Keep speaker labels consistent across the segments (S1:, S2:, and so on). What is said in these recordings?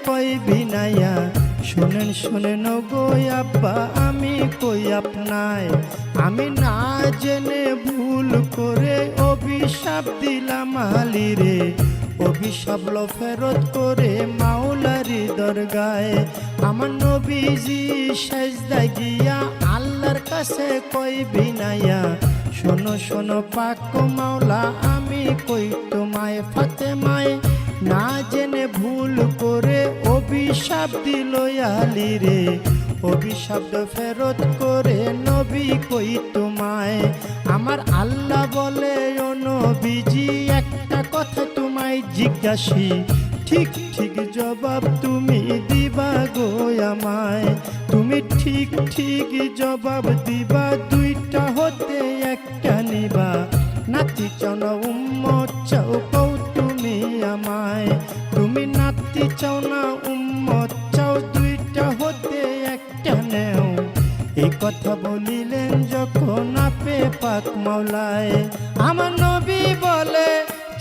S1: কই বিনাইয়া শুনেন শুনেন গো আব্বা আমি কই আপনায় আমি না জেনে ভুল করে অভিশাপ দিলাম আলীরে অভিশাপ লো ফেরত করে মাওলারি দরগায় আমার নবীজি সেজদায় গিয়া আল্লাহর কাছে কই বিনাইয়া শোনো শোনো পাক মাওলা আমি কই তোমায় ফাতেমায় না জেনে ভুল করে অভিশাপ দিল আলীরে অভিশাপ ফেরত করে নবী কই তোমায় আমার আল্লাহ বলে ও নবীজি একটা কথা তোমায় জিজ্ঞাসি ঠিক ঠিক জবাব তুমি দিবা গো আমায় তুমি ঠিক ঠিক জবাব দিবা দুইটা হতে একটা নিবা নাতি চাও না উম্মত চাও কও তুমি আমায় তুমি নাতি চাও না উম্মত চাও দুইটা হতে একটা নেও এই কথা বলিলেন যখন আপে পাক মাওলায় আমার নবী বলে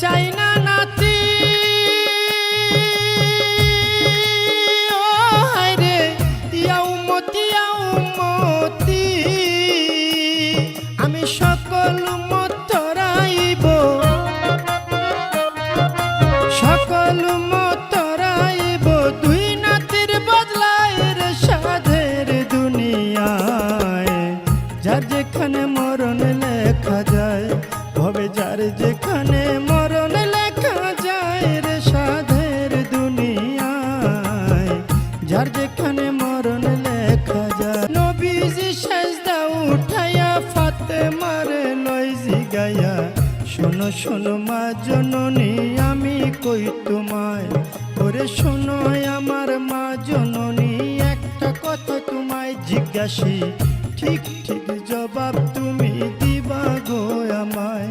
S1: চাই না নাতি ও হায়রে ইয়া উম্মতি আমি সকল উম্মত তরাইব সকল উম্মত তরাইব দুই নাতির বদলায় রে সাধের দুনিয়ায় যার যেখানে মরণ লেখা যায় হবে যার যেখানে মরণ লেখা যায় রে সাধের দুনিয়ায় যার যেখানে মরণ লেখা যায় নবীজি সেজদা উঠাইয়া ফাতেমার লয় জিগাইয়া শোনো শোনো মা জননী আমি কই তোমায় ওরে শোনো আমার মা জননী একটা কথা তোমায় জিজ্ঞাসি ঠিক ঠিক জবাব তুমি দিবা গো আমায়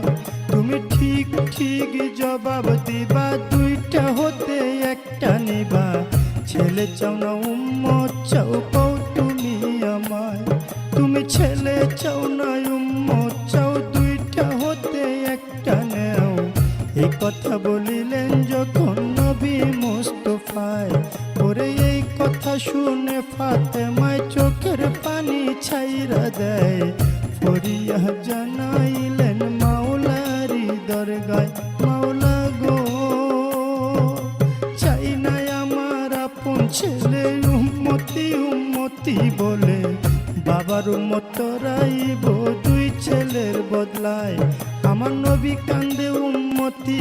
S1: তুমি ঠিক ঠিক জবাব দিবা দুইটা হতে একটা নিবা ছেলে চাও না উম্মত চাও কও তুমি আমায় তুমি ছেলে চাও না উম্মত চাও দুইটা হতে একটা নেও এই কথা বলিলেন যখন নবী মুস্তাফায় ওরে এই কথা শুনে ফাতেমায় চোখের পানি ছাইরা দেয় ফরিয়া জানাইলেন মাওলারি দরগায় মাওলা গো চাই না আমার আপন ছেলে উম্মতি বলে বাবার উম্মত রাইব দুই ছেলের বদলায় আমার নবী কান্দে উম্মতি